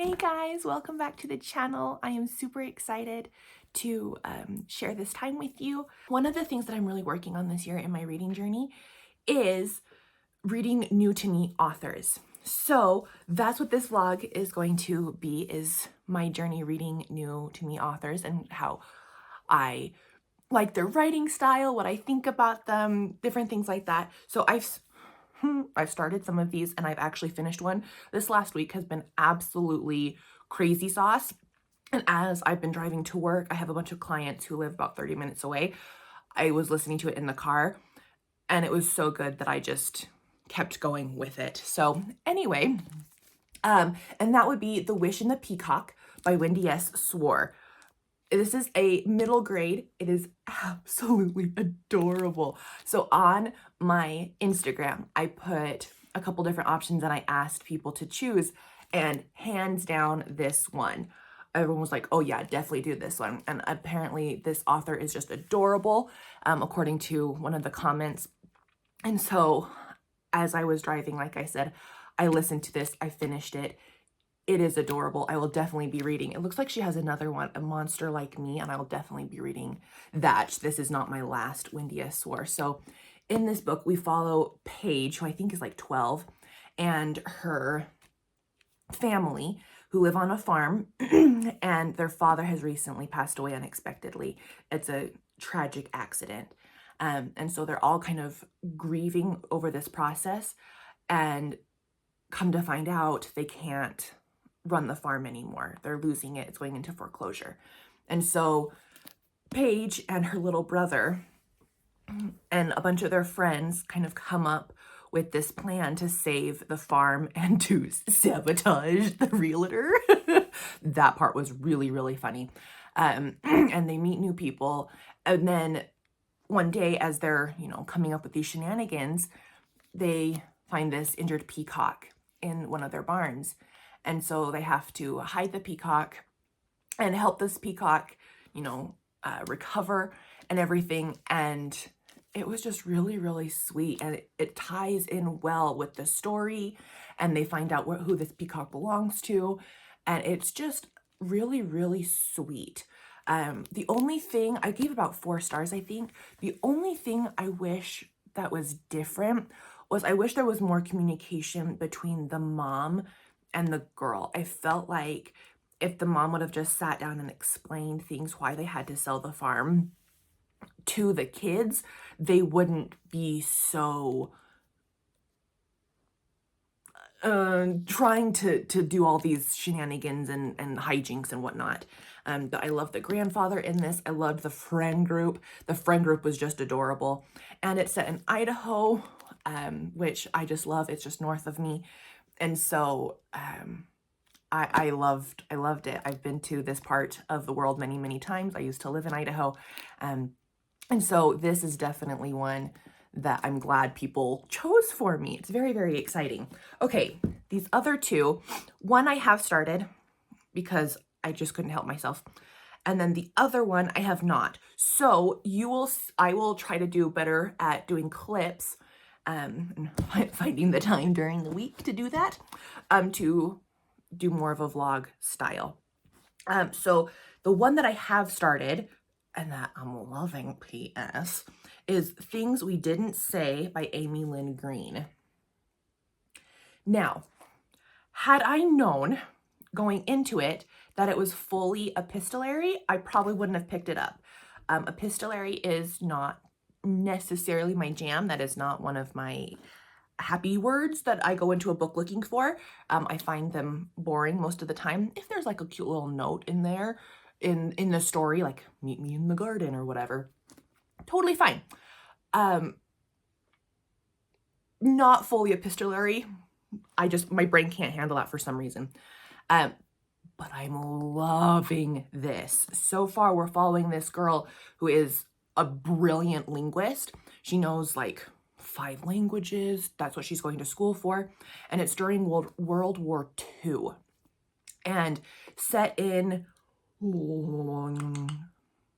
Hey guys, welcome back to the channel. I am super excited to share this time with you. One of the things that I'm really working on this year in my reading journey is reading new to me authors. So that's what this vlog is going to be, is my journey reading new to me authors and how I like their writing style, what I think about them, different things like that. So I've started some of these and I've actually finished one. This last week has been absolutely crazy sauce. And as I've been driving to work, I have a bunch of clients who live about 30 minutes away. I was listening to it in the car and it was so good that I just kept going with it. So anyway, and that would be The Wish and the Peacock by Wendy S. Swore. This is a middle grade. It is absolutely adorable. So on my Instagram, I put a couple different options and I asked people to choose, and hands down this one. Everyone was like, oh yeah, definitely do this one. And apparently this author is just adorable, according to one of the comments. And so as I was driving, like I said, I listened to this, I finished it. It is adorable. I will definitely be reading. It looks like she has another one, A Monster Like Me, and I will definitely be reading that. This is not my last Wendy S. Swore. So in this book, we follow Paige, who I think is like 12, and her family who live on a farm, and their father has recently passed away unexpectedly. It's a tragic accident. And so they're all kind of grieving over this process, and come to find out they can't run the farm anymore. They're losing it. It's going into foreclosure. And so Paige and her little brother and a bunch of their friends kind of come up with this plan to save the farm and to sabotage the realtor. That part was really, really funny. And they meet new people. And then one day, as they're, coming up with these shenanigans, they find this injured peacock in one of their barns. And so they have to hide the peacock and help this peacock, recover and everything. And it was just really, really sweet. And it ties in well with the story. And they find out who this peacock belongs to. And it's just really, really sweet. The only thing, I gave about 4 stars, I think. The only thing I wish that was different was I wish there was more communication between the mom and the girl. I felt like if the mom would have just sat down and explained things, why they had to sell the farm to the kids, they wouldn't be so trying to do all these shenanigans and hijinks and whatnot. But I love the grandfather in this. I loved the friend group. The friend group was just adorable. And it's set in Idaho, which I just love. It's just north of me. And so I loved it. I've been to this part of the world many, many times. I used to live in Idaho. And so this is definitely one that I'm glad people chose for me. It's very, very exciting. Okay, these other two, one I have started because I just couldn't help myself. And then the other one I have not. So I will try to do better at doing clips and finding the time during the week to do that, to do more of a vlog style. So the one that I have started and that I'm loving, PS, is Things We Didn't Say by Amy Lynn Green. Now, had I known going into it that it was fully epistolary, I probably wouldn't have picked it up. Epistolary is not necessarily my jam. That is not one of my happy words that I go into a book looking for. I find them boring most of the time. If there's like a cute little note in there in the story, like meet me in the garden or whatever, totally fine. Not fully epistolary. My brain can't handle that for some reason. But I'm loving this. So far, we're following this girl who is a brilliant linguist. She knows like 5 languages. That's what she's going to school for. And it's during World War II. And set in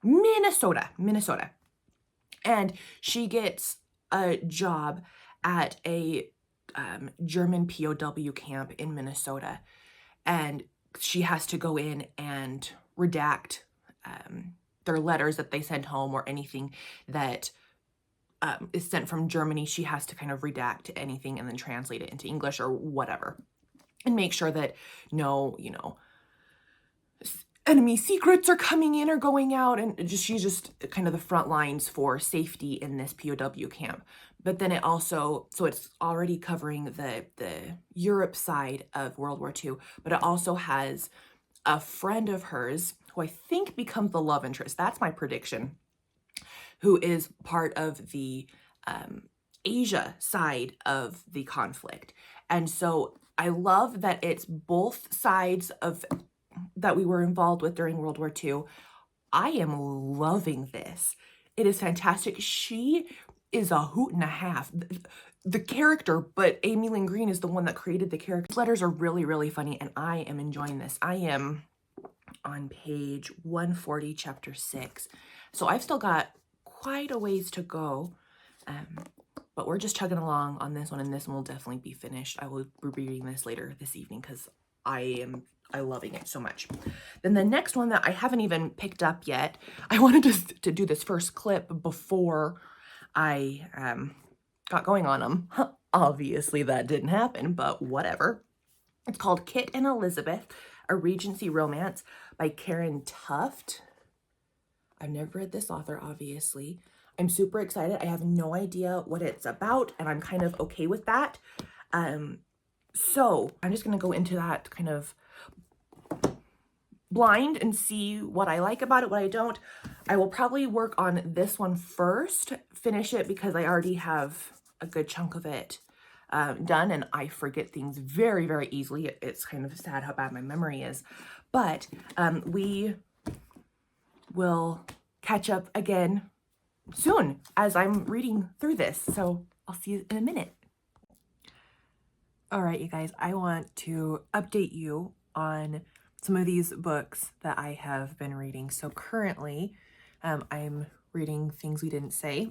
Minnesota. And she gets a job at a German POW camp in Minnesota. And she has to go in and redact their letters that they send home, or anything that is sent from Germany. She has to kind of redact anything and then translate it into English or whatever, and make sure that no, enemy secrets are coming in or going out, and she's just kind of the front lines for safety in this POW camp. But then it also, so it's already covering the Europe side of World War II, but it also has a friend of hers who I think becomes the love interest. That's my prediction. Who is part of the Asia side of the conflict. And so I love that it's both sides of that we were involved with during World War II. I am loving this. It is fantastic. She is a hoot and a half. The character, but Amy Lynn Green is the one that created the character. These letters are really, really funny, and I am enjoying this. I am on page 140, chapter 6. So I've still got quite a ways to go, but we're just chugging along on this one, and this one will definitely be finished. I will be reading this later this evening because I'm loving it so much. Then the next one that I haven't even picked up yet, I wanted to do this first clip before I got going on them. Obviously that didn't happen, but whatever. It's called Kit and Elizabeth, a Regency romance by Karen Tuft. I've never read this author, obviously. I'm super excited. I have no idea what it's about, and I'm kind of okay with that. So I'm just going to go into that kind of blind and see what I like about it, what I don't. I will probably work on this one first, finish it, because I already have a good chunk of it done, and I forget things very, very easily. It's kind of sad how bad my memory is. But we will catch up again soon as I'm reading through this. So I'll see you in a minute. All right, you guys, I want to update you on some of these books that I have been reading. So currently, I'm reading Things We Didn't Say.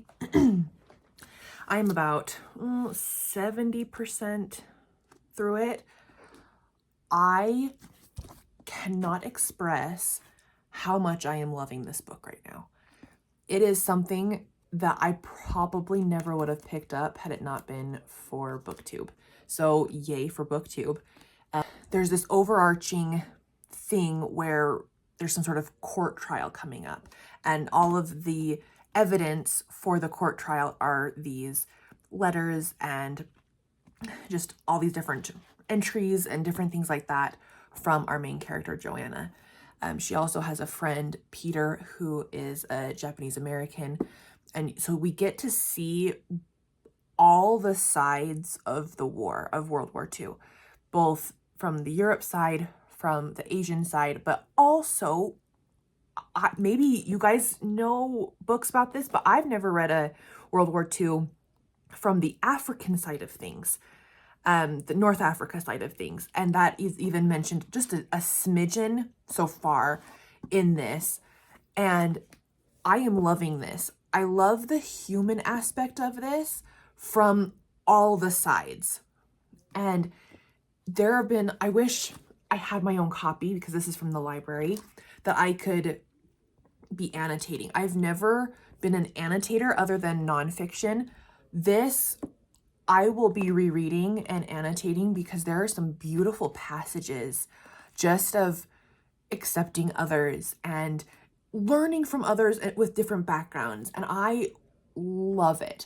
I'm about 70% through it. I cannot express how much I am loving this book right now. It is something that I probably never would have picked up had it not been for BookTube. So yay for BookTube. There's this overarching thing where there's some sort of court trial coming up, and all of the evidence for the court trial are these letters and just all these different entries and different things like that from our main character, Joanna. She also has a friend, Peter, who is a Japanese American. And so we get to see all the sides of the war, of World War II, both from the Europe side, from the Asian side, but also, maybe you guys know books about this, but I've never read a World War II from the African side of things. The North Africa side of things. And that is even mentioned just a smidgen so far in this. And I am loving this. I love the human aspect of this from all the sides. And there have been, I wish I had my own copy, because this is from the library, that I could be annotating. I've never been an annotator other than nonfiction. This I will be rereading and annotating, because there are some beautiful passages just of accepting others and learning from others with different backgrounds. And I love it.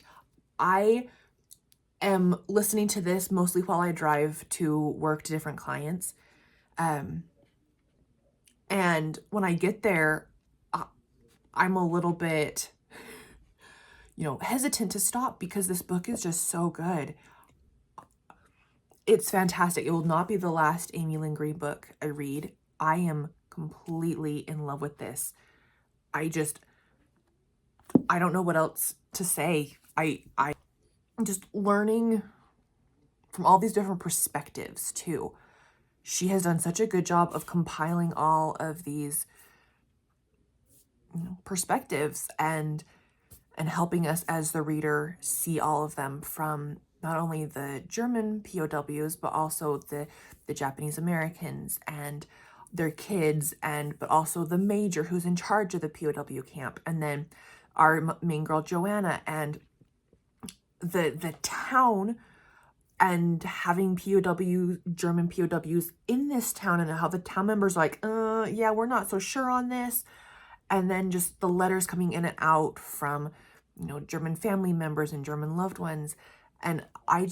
I am listening to this mostly while I drive to work to different clients. And when I get there, I'm a little bit hesitant to stop, because this book is just so good. It's fantastic. It will not be the last Amy Lynn Green book I read. I am completely in love with this. I don't know what else to say. I'm just learning from all these different perspectives too. She has done such a good job of compiling all of these perspectives and helping us as the reader see all of them from not only the German POWs, but also the Japanese Americans and their kids, but also the major who's in charge of the POW camp, and then our main girl Joanna, and the town, and having German POWs in this town, and how the town members are like, yeah, we're not so sure on this. And then just the letters coming in and out from, German family members and German loved ones. And I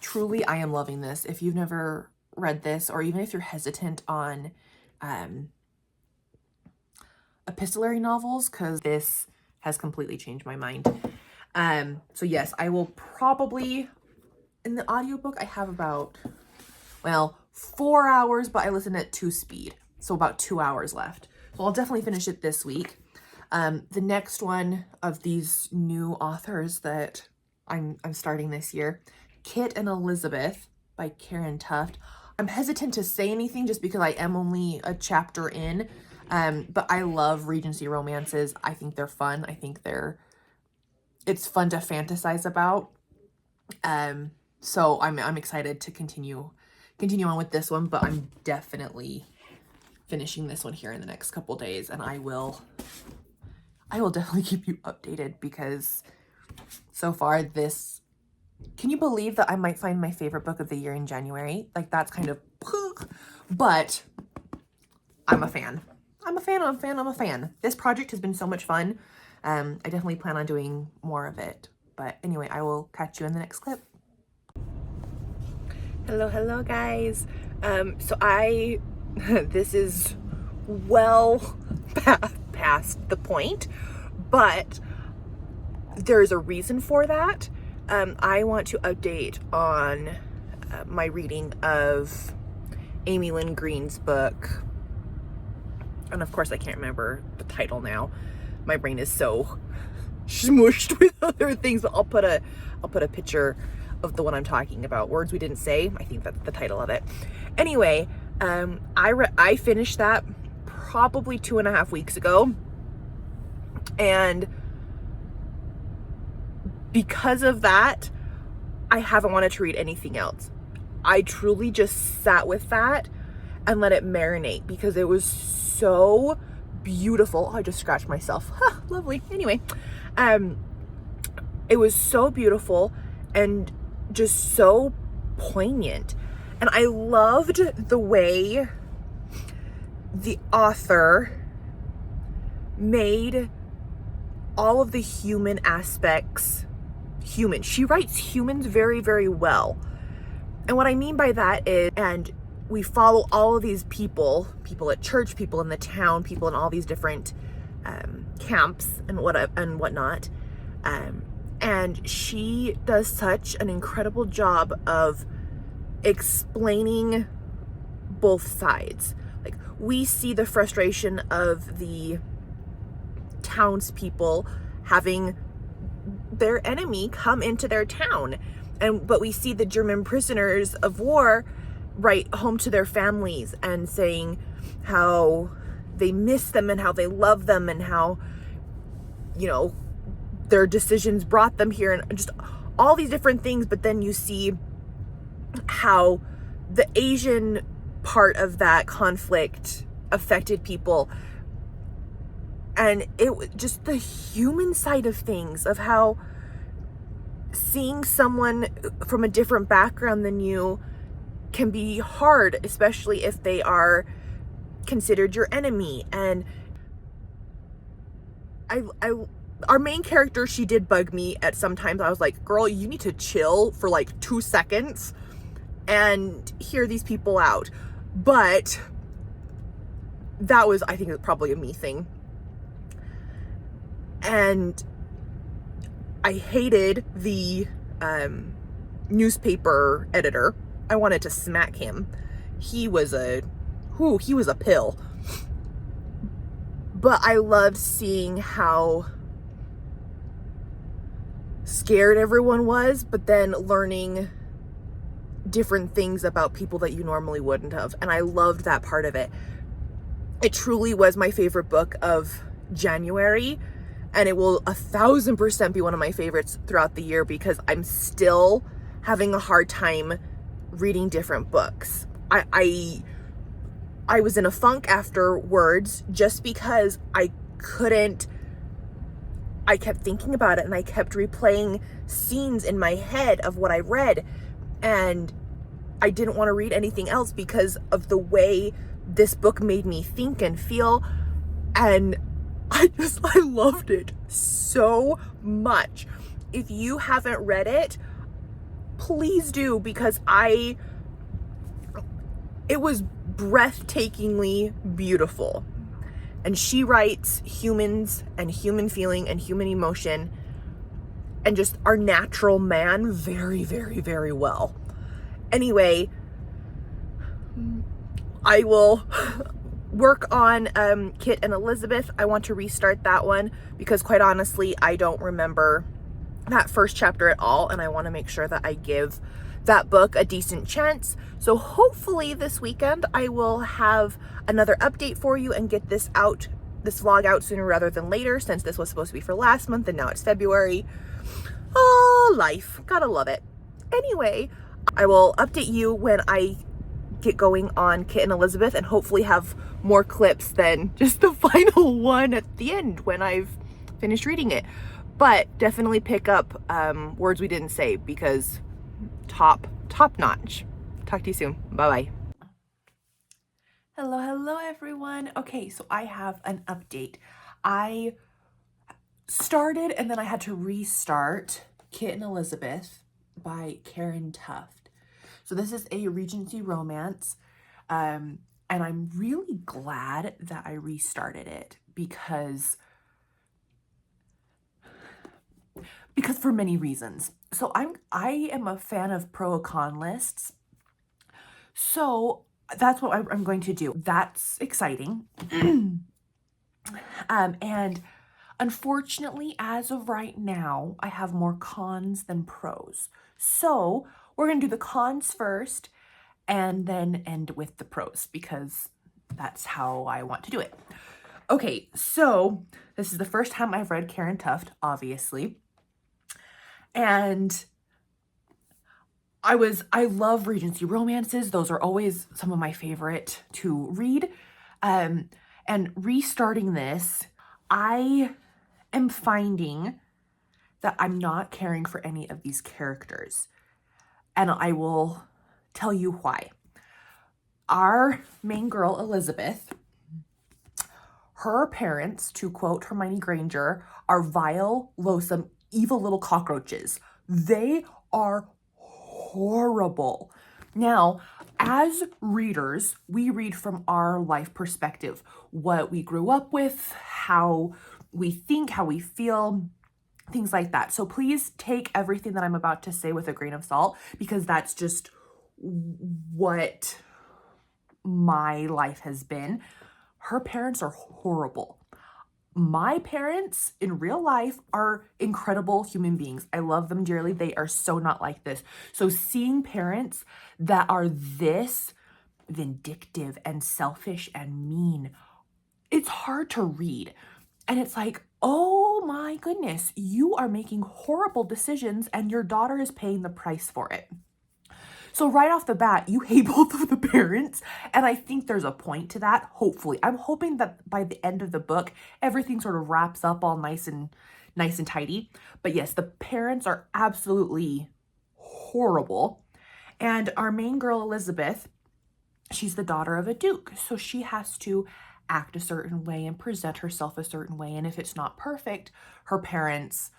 truly am loving this. If you've never read this, or even if you're hesitant on epistolary novels, because this has completely changed my mind. So yes, I will probably, in the audiobook, I have about, 4 hours, but I listen at 2 speed. So about 2 hours left. So I'll definitely finish it this week. The next one of these new authors that I'm starting this year, Kit and Elizabeth by Karen Tuft. I'm hesitant to say anything just because I am only a chapter in, but I love Regency romances. I think they're fun. I think it's fun to fantasize about. So I'm excited to continue on with this one, but I'm definitely finishing this one here in the next couple days, and I will definitely keep you updated, because so far can you believe that I might find my favorite book of the year in January? Like, that's kind of, but I'm a fan. I'm a fan. This project has been so much fun. I definitely plan on doing more of it. But anyway, I will catch you in the next clip. Hello guys. So this is well past the point, but there's a reason for that. I want to update on my reading of Amy Lynn Green's book. And of course I can't remember the title now. My brain is so smushed with other things, but I'll put a picture of the one I'm talking about. Words We Didn't Say, I think that's the title of it. Anyway, I finished that probably 2.5 weeks ago, and because of that, I haven't wanted to read anything else. I truly just sat with that and let it marinate, because it was so beautiful. Oh, I just scratched myself. Lovely. Anyway, it was so beautiful and just so poignant. And I loved the way the author made all of the human aspects human. She writes humans very, very well. And what I mean by that is, and we follow all of these people at church, people in the town, people in all these different camps and whatnot. And she does such an incredible job of explaining both sides. Like, we see the frustration of the townspeople having their enemy come into their town, but we see the German prisoners of war write home to their families and saying how they miss them and how they love them and how, their decisions brought them here, and just all these different things. But then you see how the Asian part of that conflict affected people, and it was just the human side of things, of how seeing someone from a different background than you can be hard, especially if they are considered your enemy. And our main character, she did bug me at some times. I was like, girl, you need to chill for like 2 seconds and hear these people out. But that was, I think, probably a me thing. And I hated the newspaper editor. I wanted to smack him. He was a pill. But I loved seeing how scared everyone was, but then learning different things about people that you normally wouldn't have. And I loved that part of it. It truly was my favorite book of January. and it will 1000% be one of my favorites throughout the year because I'm still having a hard time reading different books. I was in a funk after Words just because I kept thinking about it and I kept replaying scenes in my head of what I read, and I didn't want to read anything else because of the way this book made me think and feel. And I loved it so much. If you haven't read it, please do, because it was breathtakingly beautiful. And she writes humans and human feeling and human emotion and just our natural man very, very, very well. Anyway, I will work on Kit and Elizabeth. I want to restart that one because quite honestly, I don't remember that first chapter at all, and I want to make sure that I give that book a decent chance. So hopefully this weekend I will have another update for you and get this vlog out sooner rather than later, since this was supposed to be for last month and now it's February. Oh, life. Gotta love it. Anyway, I will update you when I get going on Kit and Elizabeth, and hopefully have more clips than just the final one at the end when I've finished reading it. But definitely pick up Words We Didn't Say because top notch. Talk to you soon. Bye-bye. Hello everyone. Okay, so I have an update. I started and then I had to restart Kit and Elizabeth by Karen Tuft. So this is a Regency romance, and I'm really glad that I restarted it because for many reasons. So I am a fan of pro and con lists. So that's what I'm going to do. That's exciting. And unfortunately, as of right now, I have more cons than pros. So we're going to do the cons first and then end with the pros because that's how I want to do it. Okay, so this is the first time I've read Karen Tuft, obviously. And I love Regency romances. Those are always some of my favorite to read. And restarting this, I am finding that I'm not caring for any of these characters. And I will tell you why. Our main girl, Elizabeth, her parents, to quote Hermione Granger, are vile, loathsome, evil little cockroaches. They are horrible. Now, as readers, we read from our life perspective, what we grew up with, how we think, how we feel, things like that. So please take everything that I'm about to say with a grain of salt, because that's just what my life has been. Her parents are horrible. My parents in real life are incredible human beings. I love them dearly. They are so not like this. So seeing parents that are this vindictive and selfish and mean, it's hard to read. And it's like, oh my goodness, you are making horrible decisions and your daughter is paying the price for it. So right off the bat, you hate both of the parents, and I think there's a point to that, hopefully. I'm hoping that by the end of the book, everything sort of wraps up all nice and tidy. But yes, the parents are absolutely horrible. And our main girl, Elizabeth, she's the daughter of a duke, so she has to act a certain way and present herself a certain way, and if it's not perfect, her parents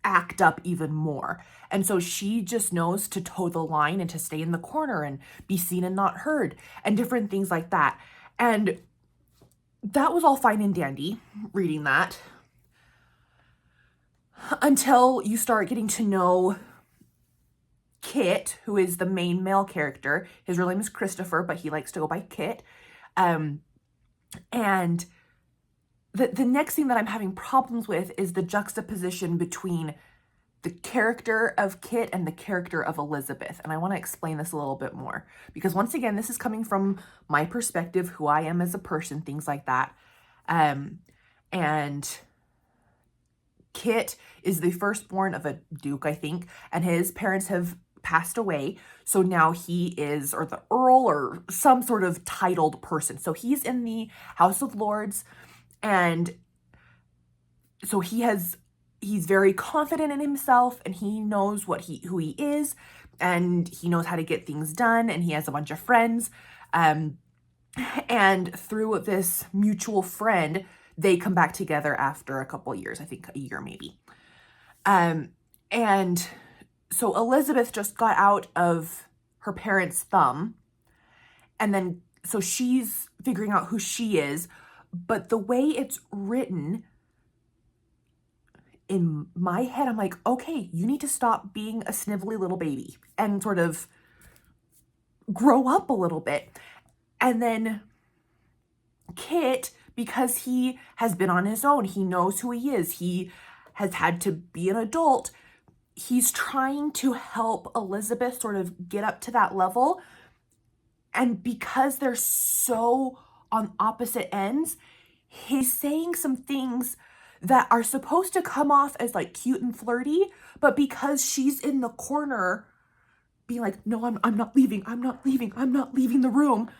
act up even more. And so she just knows to toe the line and to stay in the corner and be seen and not heard and different things like that. And that was all fine and dandy reading that until you start getting to know Kit, who is the main male character. His real name is Christopher, but he likes to go by Kit. And the next thing that I'm having problems with is the juxtaposition between the character of Kit and the character of Elizabeth. And I want to explain this a little bit more because once again, this is coming from my perspective, who I am as a person, things like that. and Kit is the firstborn of a duke, I think, and his parents have passed away. So now he is, or the Earl, or some sort of titled person. So he's in the House of Lords, and so he's very confident in himself, and he knows who he is, and he knows how to get things done, and he has a bunch of friends. And through this mutual friend, they come back together after a couple years, I think a year maybe. And so Elizabeth just got out of her parents' thumb, and then so she's figuring out who she is, but the way it's written, in my head, I'm like, okay, you need to stop being a snivelly little baby and sort of grow up a little bit. And then Kit, because he has been on his own, he knows who he is, he has had to be an adult, he's trying to help Elizabeth sort of get up to that level. And because they're so on opposite ends, he's saying some things that are supposed to come off as like cute and flirty, but because she's in the corner being like, no, I'm not leaving the room,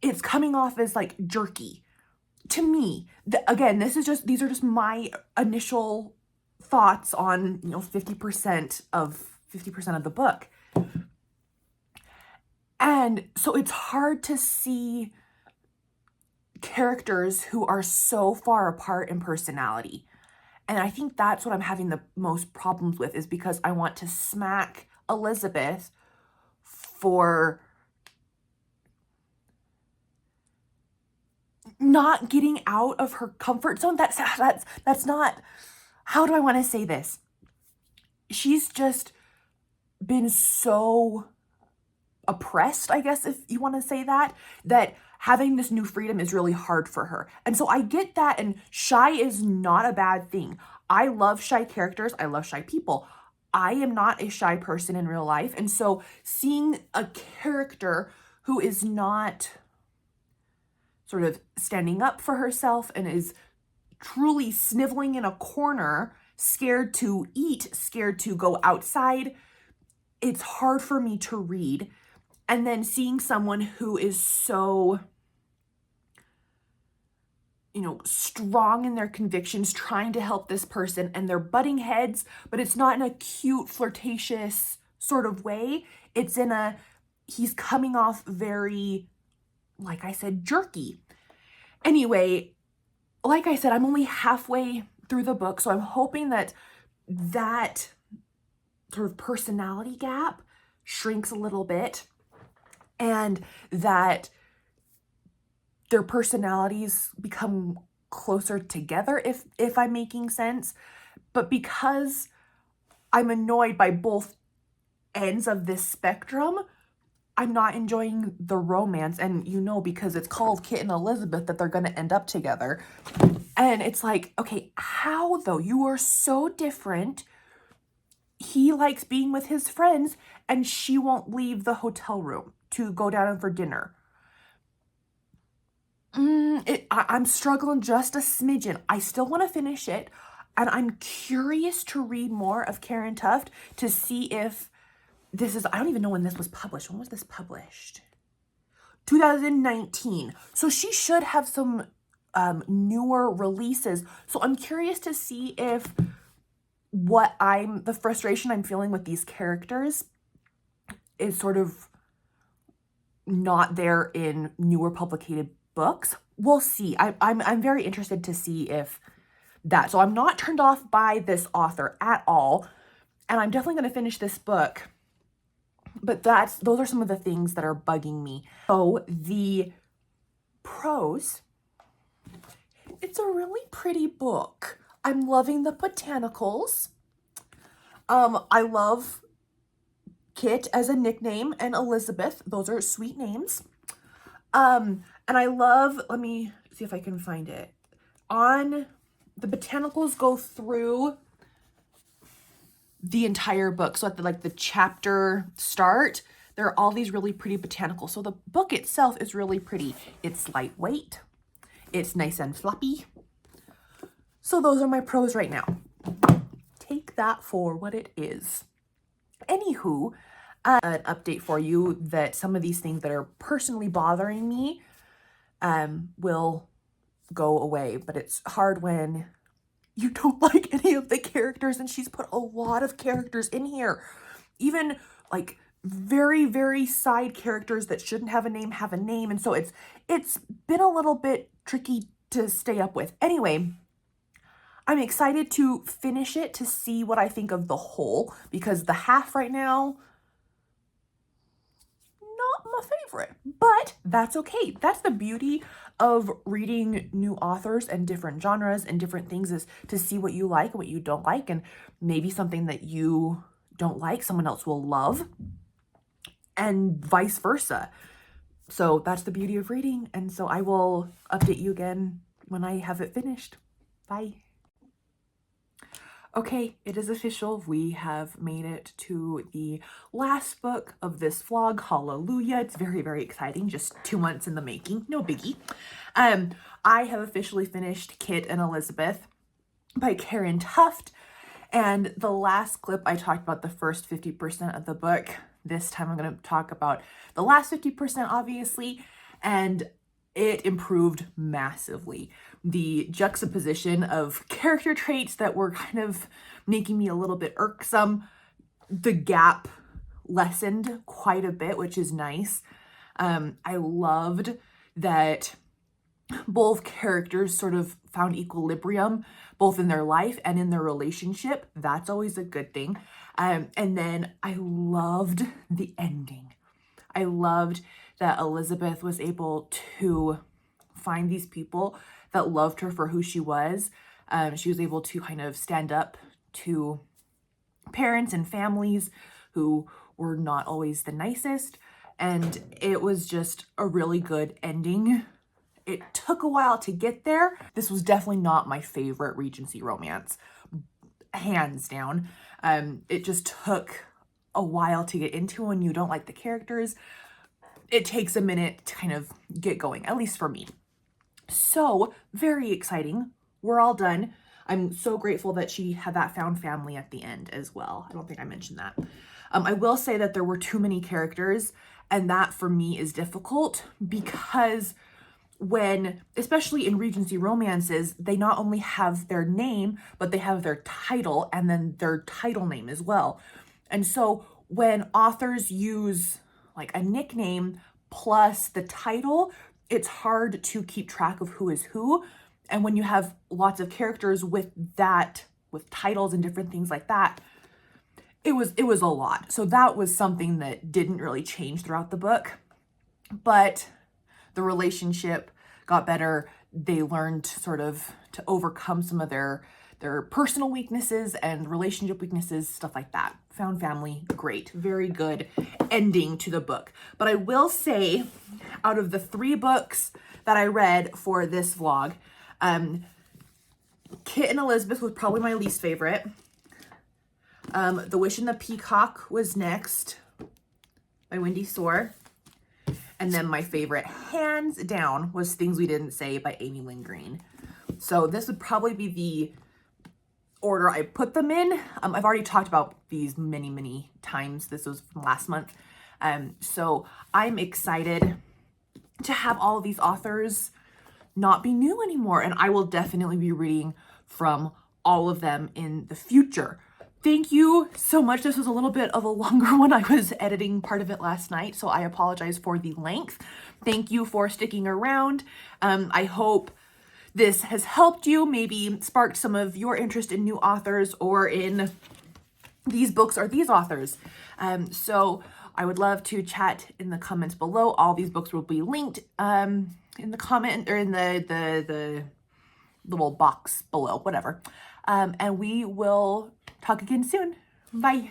it's coming off as like jerky to me. Again, these are just my initial thoughts on, 50% of the book. And so it's hard to see characters who are so far apart in personality. And I think that's what I'm having the most problems with, is because I want to smack Elizabeth for not getting out of her comfort zone. That's not, how do I want to say this? She's just been so oppressed, I guess, if you want to say that having this new freedom is really hard for her. And so I get that, and shy is not a bad thing. I love shy characters. I love shy people. I am not a shy person in real life. And so seeing a character who is not sort of standing up for herself and is truly sniveling in a corner, scared to eat, scared to go outside, it's hard for me to read. And then seeing someone who is so, strong in their convictions, trying to help this person, and they're butting heads, but it's not in a cute, flirtatious sort of way. It's in he's coming off very, like I said, jerky. Anyway, like I said, I'm only halfway through the book, so I'm hoping that sort of personality gap shrinks a little bit, and that their personalities become closer together, if I'm making sense. But because I'm annoyed by both ends of this spectrum, I'm not enjoying the romance. And because it's called Kit and Elizabeth, that they're going to end up together. And it's like, okay, how though? You are so different. He likes being with his friends, and she won't leave the hotel room to go down for dinner. I'm struggling just a smidgen. I still want to finish it, and I'm curious to read more of Karen Tuft to see if this is, I don't even know when this was published. When was this published? 2019. So she should have some newer releases. So I'm curious to see if the frustration I'm feeling with these characters is sort of not there in newer publicated books. We'll see. I'm very interested to see if that. So I'm not turned off by this author at all, and I'm definitely going to finish this book. But those are some of the things that are bugging me. So the prose, it's a really pretty book. I'm loving the botanicals. I love Kit as a nickname, and Elizabeth. Those are sweet names. And I love, let me see if I can find it. The botanicals go through the entire book. So at the chapter start, there are all these really pretty botanicals. So the book itself is really pretty. It's lightweight. It's nice and floppy. So those are my pros right now. Take that for what it is. Anywho, an update for you that some of these things that are personally bothering me will go away, but it's hard when you don't like any of the characters, and she's put a lot of characters in here. Even like very, very side characters that shouldn't have a name, and so it's been a little bit tricky to stay up with. Anyway, I'm excited to finish it to see what I think of the whole, because the half right now, not my favorite, but that's okay. That's the beauty of reading new authors and different genres and different things, is to see what you like and what you don't like, and maybe something that you don't like, someone else will love, and vice versa. So that's the beauty of reading, and so I will update you again when I have it finished. Bye. Okay, it is official. We have made it to the last book of this vlog. Hallelujah. It's very, very exciting. Just 2 months in the making. No biggie. I have officially finished Kit and Elizabeth by Karen Tuft. And the last clip, I talked about the first 50% of the book. This time I'm going to talk about the last 50%, obviously. And it improved massively. The juxtaposition of character traits that were kind of making me a little bit irksome, the gap lessened quite a bit, which is nice. I loved that both characters sort of found equilibrium, both in their life and in their relationship. That's always a good thing. And then I loved the ending. I loved that Elizabeth was able to find these people that loved her for who she was. She was able to kind of stand up to parents and families who were not always the nicest. And it was just a really good ending. It took a while to get there. This was definitely not my favorite Regency romance, hands down. It just took a while to get into when you don't like the characters. It takes a minute to kind of get going, at least for me. So very exciting. We're all done. I'm so grateful that she had that found family at the end as well. I don't think I mentioned that. I will say that there were too many characters, and that for me is difficult because when, especially in Regency romances, they not only have their name, but they have their title and then their title name as well. And so when authors use like a nickname plus the title, it's hard to keep track of who is who. And when you have lots of characters with titles and different things like that, it was a lot. So that was something that didn't really change throughout the book, but the relationship got better. They learned sort of to overcome some of their personal weaknesses and relationship weaknesses, stuff like that. Found family, great. Very good ending to the book. But I will say, out of the 3 books that I read for this vlog, Kit and Elizabeth was probably my least favorite. The Wish and the Peacock was next, by Wendy Soar. And then my favorite, hands down, was Things We Didn't Say by Amy Lynn Green. So this would probably be the order I put them in. I've already talked about these many, many times. This was from last month. So I'm excited to have all of these authors not be new anymore. And I will definitely be reading from all of them in the future. Thank you so much. This was a little bit of a longer one. I was editing part of it last night, so I apologize for the length. Thank you for sticking around. I hope this has helped you, maybe sparked some of your interest in new authors or in these books or these authors. So I would love to chat in the comments below. All these books will be linked in the comment or in the little box below, whatever. And we will talk again soon. Bye.